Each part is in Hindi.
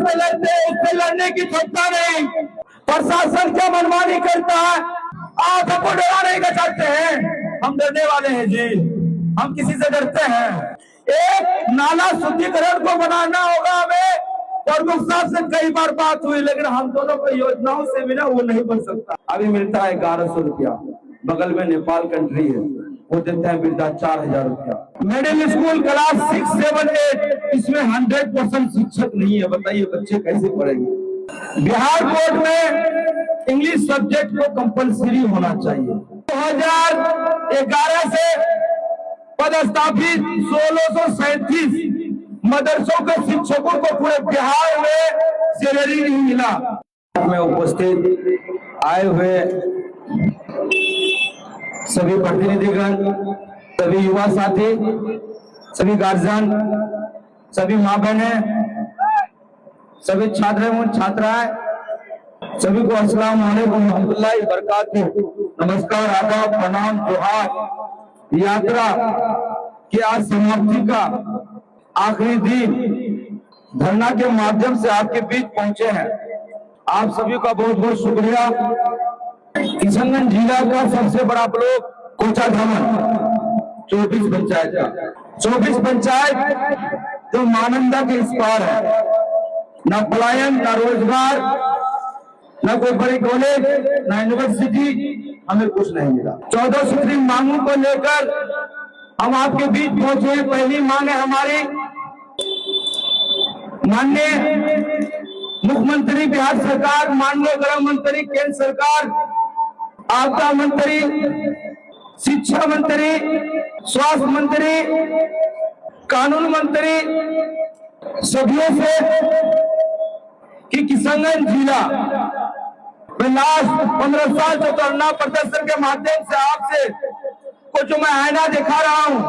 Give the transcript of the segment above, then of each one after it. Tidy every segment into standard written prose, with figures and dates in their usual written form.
पे लड़ते हैं, उस पे लड़ने की क्षमता नहीं। प्रशासन क्या मनमानी करता है, आप हमको डराने का चाहते हैं। हम डरने वाले हैं जी, हम किसी से डरते हैं। एक नाला शुद्धिकरण को बनाना होगा हमें, प्रमुख साहब से कई बार बात हुई, लेकिन हम दोनों को योजनाओं से मिला वो नहीं बन सकता। अभी मिलता है 1100 रुपया, बगल में नेपाल कंट्री है, वो देते हैं वृद्धा 4000 रुपया। मिडिल स्कूल क्लास 6, 7, 8 इसमें 100% शिक्षक नहीं है। बताइए बच्चे कैसे पढ़ेंगे। बिहार बोर्ड में इंग्लिश सब्जेक्ट को कंपलसरी होना चाहिए। 2011 से पदस्थापित 1637 मदरसों के शिक्षकों को पूरे बिहार में सैलरी नहीं मिला। में उपस्थित आए हुए सभी प्रतिनिधिगण, सभी युवा साथी, सभी गार्जियन, सभी माँ बहने, सभी छात्र एवं छात्राएं, सभी को अस्सलाम वालेकुम रहमतुल्लाहि व बरकातहू। नमस्कार, आदाब, प्रणाम, जोहार। यात्रा की आज समाप्ति का आखिरी दिन धरना के माध्यम से आपके बीच पहुंचे हैं। आप सभी का बहुत बहुत शुक्रिया। किशनगंज जिला का सबसे बड़ा ब्लॉक कोचाधामन 24 पंचायत का 24 पंचायत जो महानंदा के इस पार है, न पलायन, न रोजगार, न कोई बड़ी कॉलेज, न यूनिवर्सिटी, हमें कुछ नहीं मिला। 14 सूत्री मांगों को लेकर हम आपके बीच पहुंचे। पहली मांग है हमारी, माननीय मुख्यमंत्री बिहार सरकार, माननीय गृह मंत्री केंद्र सरकार, आपदा मंत्री, शिक्षा मंत्री, स्वास्थ्य मंत्री, कानून मंत्री, सभियों से कि किशनगंज जिला में लास्ट 15 साल जो धरना प्रदर्शन के माध्यम से आपसे को जो मैं आईना दिखा रहा हूं,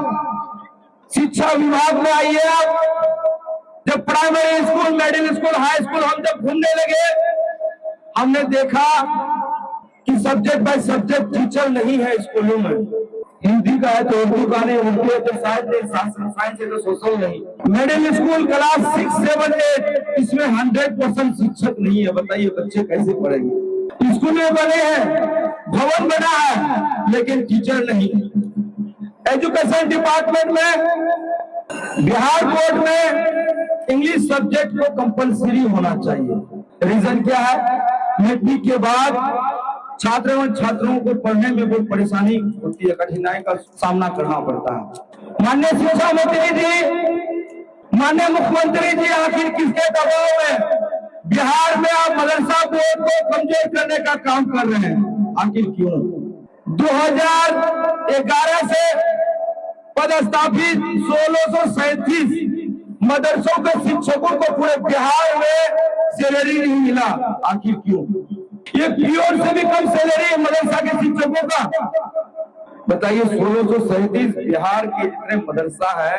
शिक्षा विभाग में आइए आप। जब primary school, middle school, high school हम जब घूमने लगे, हमने देखा कि सब्जेक्ट बाय सब्जेक्ट टीचर नहीं है स्कूलों में। हिंदी का है तो उर्दू का नहीं, उर्दू है तो साइंस है तो सोशल नहीं। मिडिल स्कूल क्लास 6, 7, 8 इसमें 100% शिक्षक नहीं है। बताइए बच्चे कैसे पढ़ेंगे। स्कूल बने हैं, भवन बना है, लेकिन टीचर नहीं। एजुकेशन डिपार्टमेंट में, बिहार बोर्ड में इंग्लिश सब्जेक्ट को कंपलसरी होना चाहिए। रीजन क्या है? मैट्रिक के बाद छात्र एवं छात्राओं को पढ़ने में बहुत परेशानी होती है, कठिनाई का सामना करना पड़ता है। माननीय शिक्षा मंत्री जी, माननीय मुख्यमंत्री जी, आखिर किसके दबाव में बिहार में आप मदरसा बोर्ड को कमजोर करने का काम कर रहे हैं? आखिर क्यों? 2011 से पदस्थापित 1637 मदरसों के शिक्षकों को पूरे बिहार में सैलरी नहीं मिला। आखिर क्यों? ये पीओ से भी कम सैलरी है मदरसा के शिक्षकों का। बताइए, 1637 बिहार के जितने मदरसा है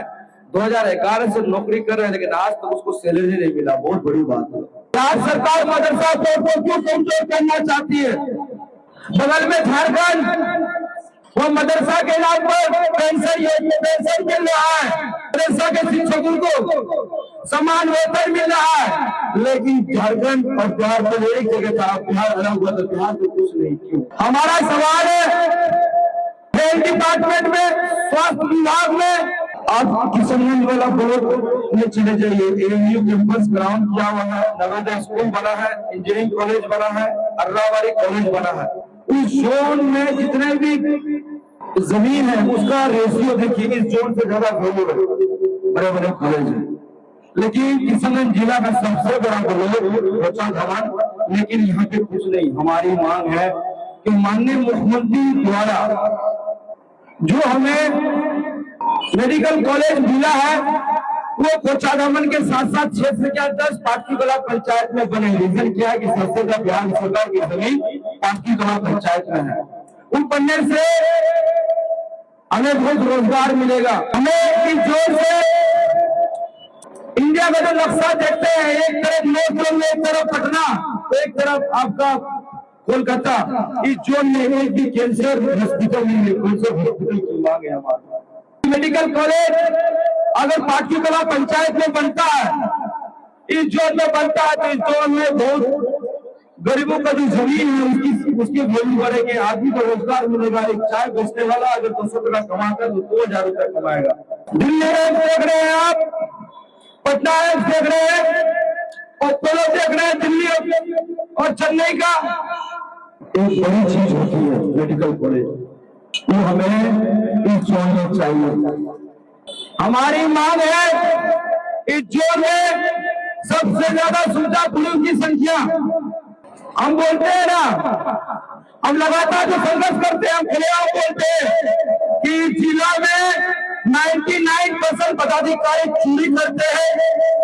2011 से नौकरी कर रहे हैं, लेकिन आज तक उसको सैलरी नहीं मिला। बहुत बड़ी बात है। राज्य सरकार मदरसा बोर्ड को क्यों कमजोर करना चाहती है? बगल में झारखंड, वो मदरसा के नाम पर पेंशन मिल रहा है, मदरसा के शिक्षकों को समान वेतन मिल रहा है, लेकिन झारखंड और बिहार में एक जगह था, बिहार अलग हुआ तो बिहार में कुछ नहीं। क्यों? हमारा सवाल है, हेल्थ डिपार्टमेंट में, स्वास्थ्य विभाग में, आप किशनगंज वाला बोर्ड में चले जाइए, एएमयू कैंपस ग्राउंड किया हुआ है, नवोदय स्कूल बना है, इंजीनियरिंग कॉलेज बना है, अर्रावाड़ी कॉलेज बना है। उस जोन में जितने भी जमीन है उसका रेशियो देखिए, इस जोन से ज्यादा वैल्यू है, बड़े बड़े कॉलेज है। लेकिन किशनगंज जिला का सबसे बड़ा कॉलेज कोचाधामन, लेकिन यहाँ पे कुछ नहीं। हमारी मांग है कि माननीय मुख्यमंत्री द्वारा जो हमें मेडिकल कॉलेज मिला है वो कोचाधामन के साथ साथ क्षेत्र के 10 पाटकीकला पंचायत में बने। रीजन क्या है कि सबसे ज्यादा बिहार सरकार की जमीन पाटकीकला पंचायत में है। उन बनने से हमें बहुत रोजगार मिलेगा। हमें इस जोर से इंडिया का जो नक्शा देखते हैं, एक तरफ नॉर्थ जोन में, एक तरफ पटना, एक तरफ आपका कोलकाता, इस जोन में एक भी कैंसर हॉस्पिटल नहीं है। कैंसर हॉस्पिटल की मांग है हमारी। मेडिकल कॉलेज अगर पाटकीकला पंचायत में बनता है इस जोन में बनता है तो इस जोन में बहुत गरीबों का जो जमीन है उसकी वैल्यू बढ़ेगी, आदमी को रोजगार मिलेगा। एक चाय बेचने वाला अगर 200 रुपया कमाता तो 2000 रुपया कमाएगा। दिल्ली में देख रहे हैं आप, पटना एम्स देख रहे हैं, अपोलो देख रहे हैं, दिल्ली और चेन्नई का एक बड़ी चीज होती है मेडिकल कॉलेज, वो हमें इस जोन में चाहिए। हमारी मांग है इस जोन में सबसे ज्यादा सुविधा पुलिस की संख्या। हम बोलते हैं ना, हम लगातार जो संघर्ष करते हैं, हम खुलेआम बोलते हैं कि इस जिला में 99% पदाधिकारी चोरी करते हैं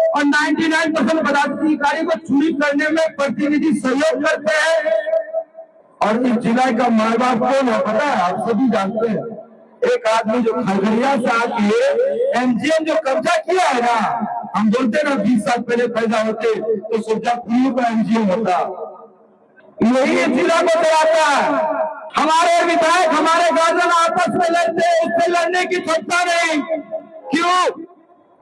और 99% पदाधिकारी को चोरी करने में प्रतिनिधि सहयोग करते हैं। और इस जिला का माँ बाप कौन है पता है? आप सभी जानते हैं। एक आदमी जो खगड़िया से आके एमजीएम जो कब्जा किया है ना, हम बोलते हैं ना 20 साल पहले पैदा होते तो सुरजापुरी का एमजीएम होता, यही इस जिला को चलाता है। हमारे विधायक, हमारे गार्जियन आपस में लड़ते हैं, उससे लड़ने की क्षमता नहीं। क्यों?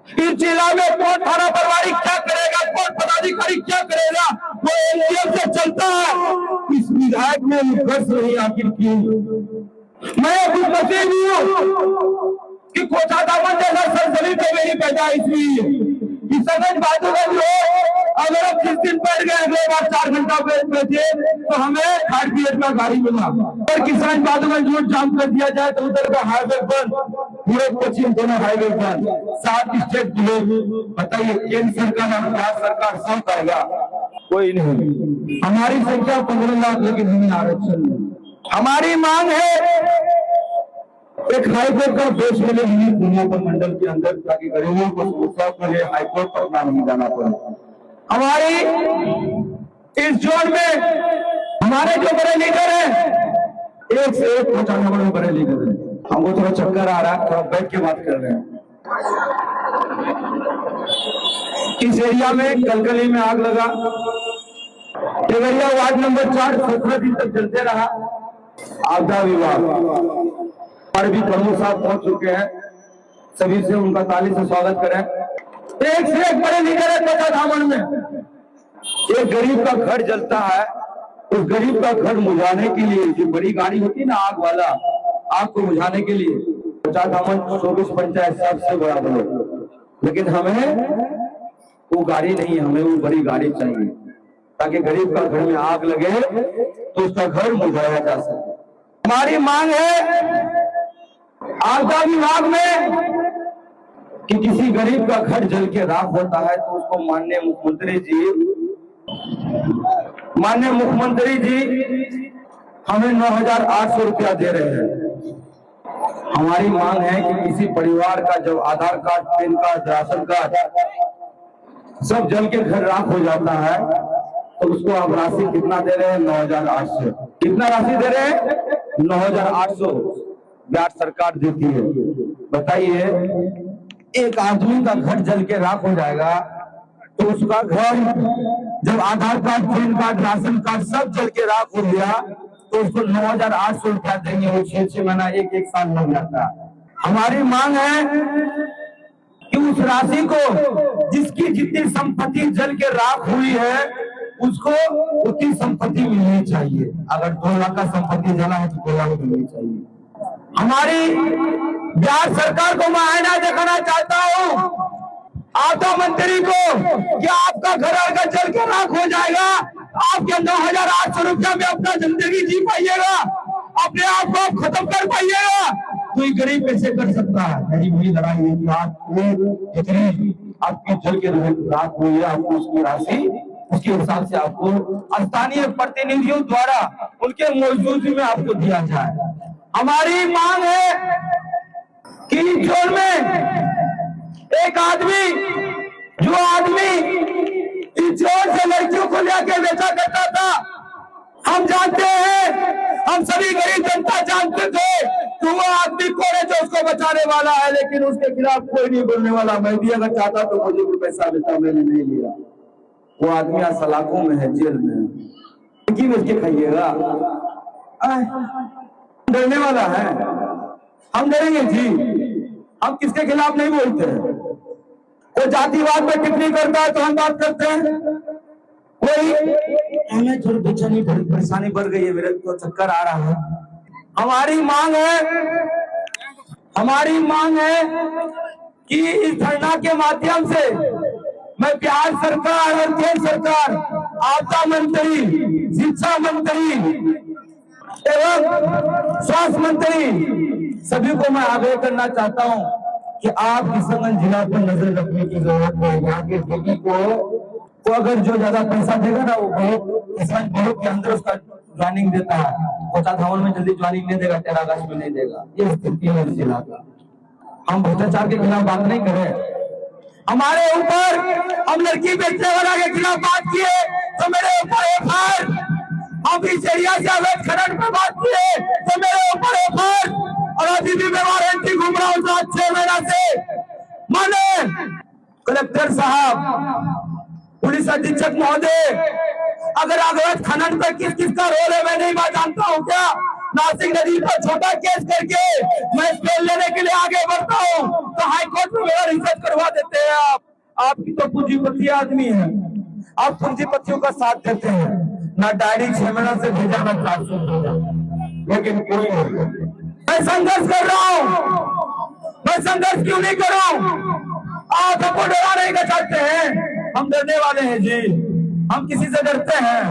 इस जिला में कौन थाना प्रभारी क्या करेगा, कौन पदाधिकारी क्या करेगा, वो एमजीएम से चलता है। इस विधायक में विश्वास नहीं, आखिर क्यों? मैं खुद नसीब हूँ कि कोटा दामन जैसा सरजमीन पे मेरी पैदाइश हुई है। किशनगंज बाजूगंज हो, अगर हम 30 दिन बैठ गए, अगले बार 4 घंटा बैठे तो हमें थर्ड पीरियड में गाड़ी मिला। और किशनगंज बाजूगंज रोड जाम कर दिया जाए तो उधर का हाईवे बंद, पूरे पश्चिम दोनों हाईवे बंद, 7 स्टेट ब्लॉक। बताइए केंद्र सरकार और राज्य सरकार सब करेगा? कोई नहीं। हमारी संख्या 15 लाख, लेकिन हमें आरक्षण नहीं। हमारी मांग है एक हाईकोर्ट का बेंच मिले दुनिया मंडल के अंदर, ताकि गरीबों को समस्या के लिए हाईकोर्ट पटना नहीं जाना पड़े। हमारी इस जोन में हमारे जो बड़े लीडर हैं, एक से एक 50 नंबर में बड़े लीडर हैं। हमको थोड़ा चक्कर आ रहा है, थोड़ा बैठ के बात कर रहे हैं। इस एरिया में कलकली में आग लगा, देवरिया वार्ड नंबर 4 17 दिन तक जलते रहा। आपदा विभाग पर भी प्रमुख साहब पहुंच चुके हैं, सभी से उनका ताली से स्वागत करें। एक से एक बड़े लीडर है कोटा दामन में। एक गरीब का घर जलता है, उस गरीब का घर बुझाने के लिए जो बड़ी गाड़ी होती है ना आग वाला, आग को बुझाने के लिए कोटा दामन 24 पंचायत सबसे बड़ा ब्लॉक, लेकिन हमें वो गाड़ी नहीं, हमें वो बड़ी गाड़ी चाहिए ताकि गरीब का घर में आग लगे तो उसका घर बुझाया जा सके। हमारी मांग है आपदा विभाग में कि किसी गरीब का घर जल के राख होता है तो उसको माननीय मुख्यमंत्री जी हमें 9,800 रुपया दे रहे हैं। हमारी मांग है कि किसी परिवार का जब Aadhaar card, PAN card, ration card सब जल के घर राख हो जाता है तो उसको आप राशि कितना दे रहे हैं? 9,800। कितना राशि दे रहे हैं? 9,800 ब्याज सरकार देती है। बताइए, एक आदमी का घर जल के राख हो जाएगा तो उसका घर जब Aadhaar card, PAN card, ration card सब जल के राख हो गया तो उसको 9,800 रुपया देंगे। वो 6 महीना, एक साल लग जाता है। हमारी मांग है कि उस राशि को, जिसकी जितनी संपत्ति जल के राख हुई है, उसको उतनी संपत्ति मिलनी चाहिए। अगर 2 लाख का संपत्ति जला है तो 2 लाख मिलनी चाहिए। हमारी बिहार सरकार को मैं आईना दिखाना चाहता हूँ, आपदा मंत्री को, कि आपका घर अगर जल के राख हो जाएगा, आपके 9,800 रुपया में अपना जिंदगी जी पाइएगा, अपने आप को आप खत्म कर पाइएगा, तो ये गरीब कैसे कर सकता है? गरीब ही लड़ाई है कि आपको जितनी आपकी जल के राख हुई है, आपको उसकी राशि उसके हिसाब से आपको स्थानीय प्रतिनिधियों द्वारा उनके मौजूदगी में आपको दिया जाए। हमारी मांग है कि जोन में एक आदमी, जो आदमी इस जोन से लड़कियों को लेकर बेचा करता था, हम जानते हैं, हम सभी गरीब जनता जानते थे कि वो आदमी कौन है जो उसको बचाने वाला है, लेकिन उसके खिलाफ कोई नहीं बोलने वाला। मैं भी अगर चाहता तो मुझे भी पैसा देता, मैंने नहीं लिया। वो आदमी आज सलाखों में है, जेल में है। की बेच के खाइएगा? डरने वाला है? हम डरेंगे जी? हम किसके खिलाफ नहीं बोलते हैं, कोई जातिवाद में टिप्पणी करता है तो हम बात करते हैं। कोई हमें थोड़ी बेचैनी परेशानी बढ़ गई है, मेरे को चक्कर आ रहा है। हमारी मांग है कि इस धरना के माध्यम से मैं बिहार सरकार और केंद्र सरकार, आपदा मंत्री, शिक्षा मंत्री एवं स्वास्थ्य मंत्री सभी को मैं आग्रह करना चाहता हूं कि आप किशनगंज जिला पर नजर रखने की जरूरत है। यहाँ के बेटी को अगर जो ज्यादा पैसा देगा ना, वो बहुत के अंदर उसका ज्वाइनिंग देता है। कोटा धावन में जल्दी ज्वाइनिंग नहीं देगा, 13 अगस्त में नहीं देगा। ये स्थिति है इस जिला का। हम भ्रष्टाचार के खिलाफ बात नहीं करें। हमारे ऊपर हम लड़की बेचने वाला के खिलाफ बात किए तो मेरे ऊपर एफआईआर, हम इस एरिया से अवैध खनन पर बात किए तो मेरे ऊपर एफआईआर, और अभी भी मैं वारंटी घूम रहा हूँ 6 महीना से। माने कलेक्टर साहब, पुलिस अधीक्षक महोदय, अगर अवैध खनन पर किस किस का रोल है मैं नहीं जानता हूँ क्या? नासिक नदी पर छोटा केस करके मैं स्पेल लेने के लिए आगे बढ़ता हूँ तो हाईकोर्ट में मेरा रिसर्च करवा देते हैं। आपकी तो पूंजीपति आदमी है, आप पूंजीपतियों का साथ देते हैं। ना डायरी 6 महीना से भेजा, ना 400 भेजा, लेकिन कोई नहीं। मैं संघर्ष कर रहा हूँ। मैं संघर्ष क्यों नहीं कर रहा हूँ? आप हमको डराने का चाहते हैं। हम डरने वाले हैं जी? हम किसी से डरते हैं?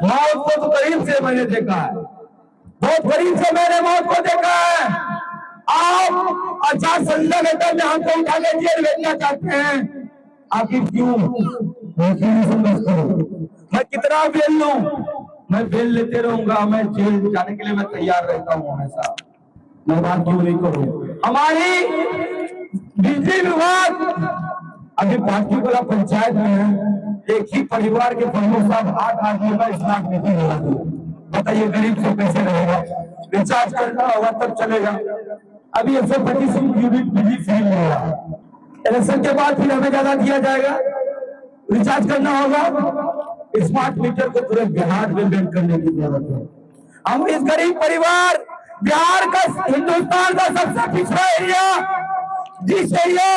मौत को तो करीब से मैंने देखा है, बहुत करीब से मैंने मौत को देखा है। आप आचार संहिता लेटर में हमको उठा के जेल भेजना चाहते हैं, आखिर क्यों? मैं कितना बेल लूं? मैं बेल लेते रहूंगा। मैं जेल जाने के लिए मैं तैयार रहता हूँ हमेशा। मैं बात क्यों नहीं करूँ? हमारी बिजली विभाग अभी पार्टीवाला पंचायत में है, एक ही परिवार के प्रमुख साहब 8 आदमी का स्मार्ट मीटर लगा दिया। बताइए गरीब से कैसे रहेगा? रिचार्ज करना होगा तब चलेगा। अभी 125 यूनिट बिजली फ्री मिलेगा। इलेक्शन के बाद फिर हमें ज्यादा दिया जाएगा। रिचार्ज करना होगा। स्मार्ट मीटर को पूरे बिहार में बैन करने की जरूरत है। हम इस गरीब परिवार, बिहार का, हिंदुस्तान का सबसे पिछड़ा एरिया, जिस एरिया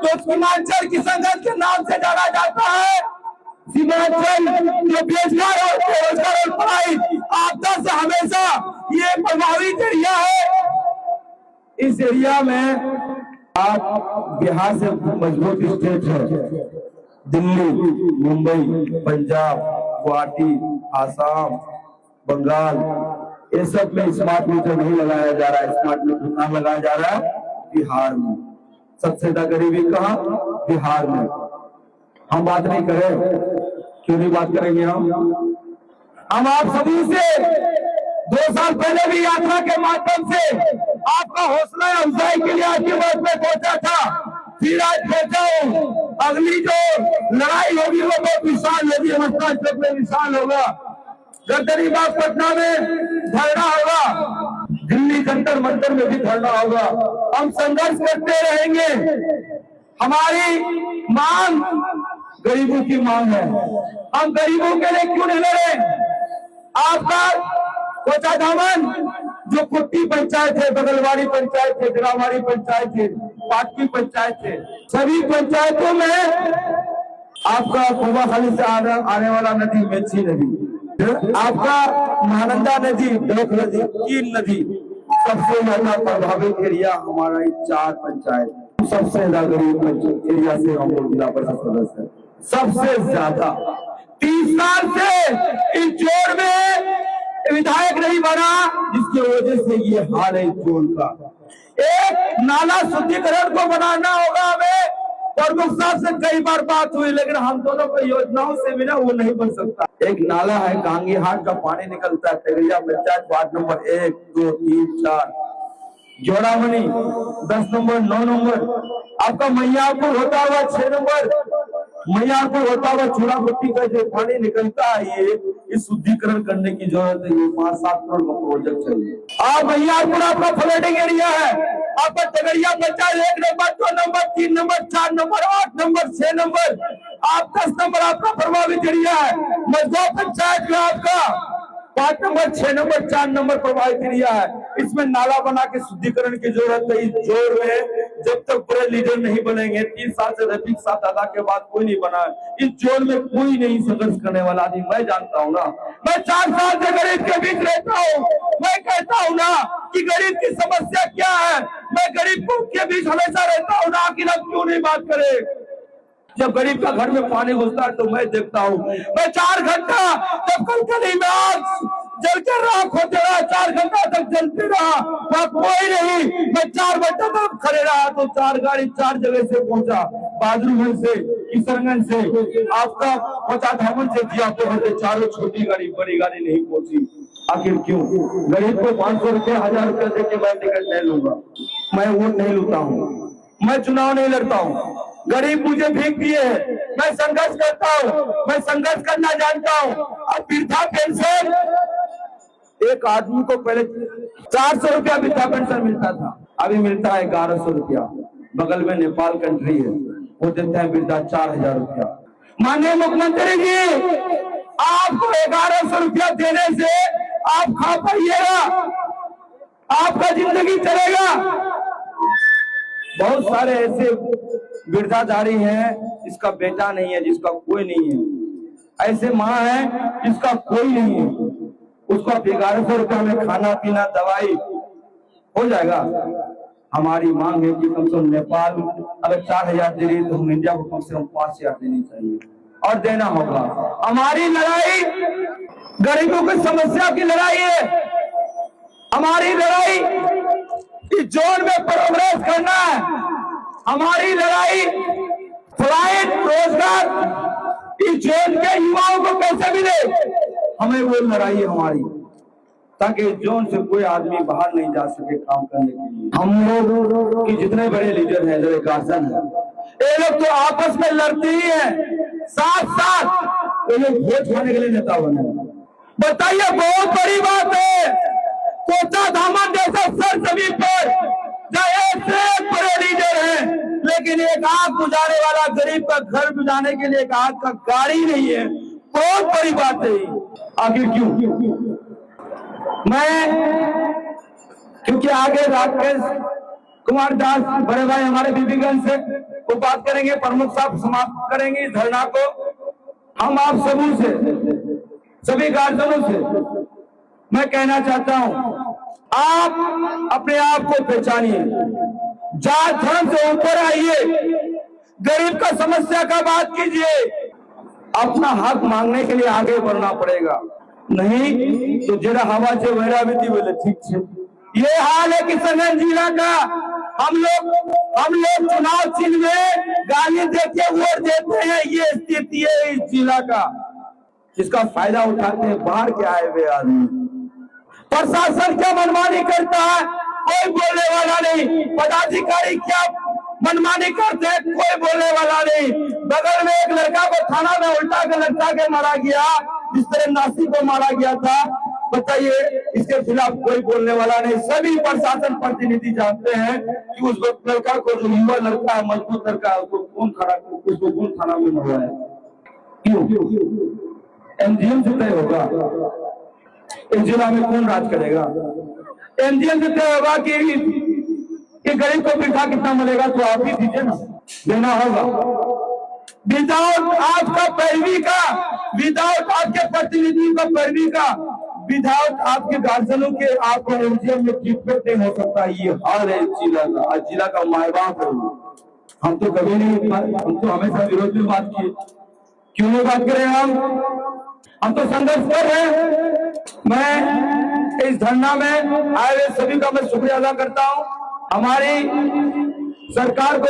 जो सीमांचल किशनगंज के नाम से जाना जाता है, सीमांचल जो बेरोजगार और पढ़ाई आपदा से हमेशा ये प्रभावित एरिया है। इस एरिया में आप बिहार से मजबूत स्टेट है, दिल्ली, मुंबई, पंजाब, गुवाहाटी, आसाम, बंगाल, ये सब में स्मार्ट मीटर नहीं लगाया जा रहा है। स्मार्ट मीटर कहाँ लगाया जा रहा है? बिहार में। सबसे ज्यादा गरीबी कहाँ? बिहार में। हम बात नहीं करें, क्यों नहीं बात करेंगे? हम आप सभी से 2 साल पहले भी यात्रा के माध्यम से आपका हौसला अफजाई के लिए आपकी बात में पहुंचा था, फिर आज पहुंचा हूं। अगली जो लड़ाई होगी वो बहुत विशाल होगी, अवस्था चौक में विशाल होगा, गदरीबाग पटना में धरना होगा, दिल्ली जंतर मंतर में भी धरना होगा। हम संघर्ष करते रहेंगे। हमारी मांग गरीबों की मांग है। हम गरीबों के लिए क्यों नहीं लड़े? आपका कोटा धामन जो कुट्टी पंचायत है, बगलवाड़ी पंचायत है, दिलावाड़ी पंचायत है, पाटकी पंचायत है, सभी पंचायतों में आपका कुमाखाली से आने वाला नदी मेची नदी, आपका महानंदा नदी, डोक नदी, 3 नदी, सबसे ज्यादा प्रभावित एरिया हमारा 4 पंचायत, सबसे ज्यादा गरीब एरिया से हम लोग जिला परिषद सदस्य है। सबसे ज्यादा 30 साल से इस जोड़ में विधायक नहीं बना, जिसकी वजह से ये हाल है इस जोड़ का। एक नाला शुद्धिकरण को बनाना होगा हमें। प्रमुख साहब से कई बार बात हुई, लेकिन हम दोनों को योजनाओं से बिना वो नहीं बन सकता। एक नाला है, कांगी हाट का पानी निकलता है Tegadia panchayat, ward number 1, 2, 3, 4, Joramani 10 number, 9 number, आपका मैयापुर होता हुआ 6 नंबर, मैयापुर होता हुआ चूड़ापट्टी का जो पानी निकलता है, ये शुद्धिकरण करने की जरूरत है। ये 5-7 करोड़ का प्रोजेक्ट चाहिए। आप मैयापुर आपका फ्लडिंग एरिया है, आपका Tegadia panchayat 1 number, 2 number, 3 number, 4 number, 8 number, 6 number, आप 10 नंबर आपका प्रभावित एरिया है। मझगांव पंचायत में आपका 5 नंबर, 6 नंबर, 4 नंबर प्रभावित एरिया है। इसमें नाला बना के शुद्धिकरण की जरूरत है। इस जोर में जब तक बड़े लीडर नहीं बनेंगे, 3 साल से रफीक साहब दादा के बाद कोई नहीं बना, इस जोर में कोई नहीं संघर्ष करने वाला आदमी मैं जानता हूँ ना। मैं 4 साल से गरीब के बीच रहता हूँ, मैं कहता हूँ ना कि गरीब की समस्या क्या है। मैं गरीब के बीच हमेशा रहता हूँ ना, कि अब क्यों नहीं बात करे। जब गरीब का घर में पानी घुसता है तो मैं देखता हूँ। मैं 4 घंटा जब कलकली में आग जलते रहा, खोते रहा, 4 घंटा तक जलते रहा, वहाँ कोई नहीं। मैं 4 घंटा तक खड़े रहा तो 4 गाड़ी 4 जगह से पहुंचा, बहादुरगंज से, किशनगंज से, आपका पचा धामन से, जियापुर से। चारों छोटी गाड़ी, बड़ी गाड़ी नहीं पहुंची। आखिर क्यों? गरीब को 500 रुपये 1000 रुपये देके मैं टिकट नहीं लूंगा, मैं वोट नहीं लूटा हूँ, मैं चुनाव नहीं लड़ता हूँ। गरीब मुझे भीख दिए है, मैं संघर्ष करता हूँ, मैं संघर्ष करना जानता हूँ। अब वृद्धा पेंशन, एक आदमी को पहले 400 रुपया वृद्धा पेंशन मिलता था, अभी मिलता है 1100 रुपया। बगल में नेपाल कंट्री है, वो देते हैं वृद्धा 4000 रुपया। माननीय मुख्यमंत्री जी, आपको 1100 रुपया देने से आप खा पाइएगा, आपका जिंदगी चलेगा। बहुत सारे ऐसे वृद्धाधारी हैं जिसका बेटा नहीं है, जिसका कोई नहीं है। ऐसे माँ है जिसका कोई नहीं है, उसको 1100 रुपया में खाना पीना दवाई हो जाएगा। हमारी मांग है कि कम से कम नेपाल अगर 4000 दे रही तो हम इंडिया को कम से कम 5000 देनी चाहिए और देना होगा। हमारी लड़ाई गरीबों की समस्या की लड़ाई है। हमारी लड़ाई इस जोन में प्रोग्रेस करना है। हमारी लड़ाई फ्लाइट रोजगार इस जोन के युवाओं को कैसे मिले, हमें वो लड़ाई है हमारी, ताकि जोन से कोई आदमी बाहर नहीं जा सके काम करने के लिए। हम लोग की जितने बड़े लीडर हैं, जो गार्जियन है, ये लोग तो आपस में लड़ते ही हैं, साथ साथ ये लोग वोट खाने के लिए नेता बने। बताइए, बहुत बड़ी बात है। कोचा धामन जैसे सर जमीन पर एक बड़े लीडर हैं, लेकिन एक आग बुझाने वाला, गरीब का घर बुझाने के लिए एक आग का गाड़ी नहीं है। बहुत बड़ी बात है। आखिर क्यों? क्योंकि आगे राकेश कुमार दास बड़े भाई हमारे बीबीगंज से वो बात करेंगे, प्रमुख साहब समाप्त करेंगे इस धरना को। हम आप सबों से, सभी गार्जियनों से मैं कहना चाहता हूं, आप अपने आप को पहचानिए, जात धर्म से ऊपर आइए, गरीब का समस्या का बात कीजिए। अपना हक मांगने के लिए आगे बढ़ना पड़ेगा, नहीं तो जरा हवा से वहरा भी बोले ठीक है। ये हाल है किशनगंज जिला का। हम लोग चुनाव चिन्ह में गाली देके वोट देते हैं, ये स्थिति है इस जिला का, जिसका फायदा उठाते हैं बाहर के आए हुए आदमी। प्रशासन क्या मनमानी करता है, कोई बोलने वाला नहीं। पदाधिकारी क्या मनमानी करते हैं, कोई बोलने वाला नहीं। बगल में एक लड़का को थाना में उल्टा के लटका के मारा गया, जिस तरह नासिक को मारा गया था। बताइए, इसके खिलाफ कोई बोलने वाला नहीं। सभी प्रशासन प्रतिनिधि जानते हैं कि उस लड़का को, जो युवा लड़का है, मजबूत लड़का है, उसको कौन थाना में मरवाया, क्यों? एमजीएम से तय होगा इस जिला में कौन राज करेगा। एमजीएम से तय होगा कि गरीब को वृद्धा कितना मिलेगा, तो आप ही दीजिए ना, देना होगा। विदाउट आपका पैरवी का, विदाउट आपके प्रतिनिधि का पैरवी का, विदाउट आपके गार्जियनों के आपको एमजीएम में ट्रीटमेंट नहीं हो सकता। ये हाल है जिला का, आज जिला का माय बाप है। हम तो कभी नहीं, हम तो हमेशा विरोध में बात किए, क्यों नहीं बात करें? हम तो संघर्ष कर रहे हैं। मैं इस धरना में आए हुए सभी का मैं शुक्रिया अदा करता हूं। हमारी सरकार को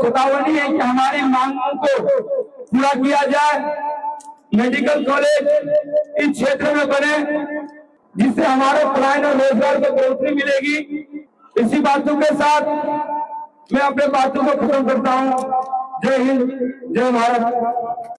चेतावनी है कि हमारी मांगों को पूरा किया जाए। मेडिकल कॉलेज इस क्षेत्र में बने, जिससे हमारे पलायन और रोजगार को बढ़ोतरी मिलेगी। इसी बातों के साथ मैं अपने बातों को खत्म करता हूं। जय हिंद, जय भारत।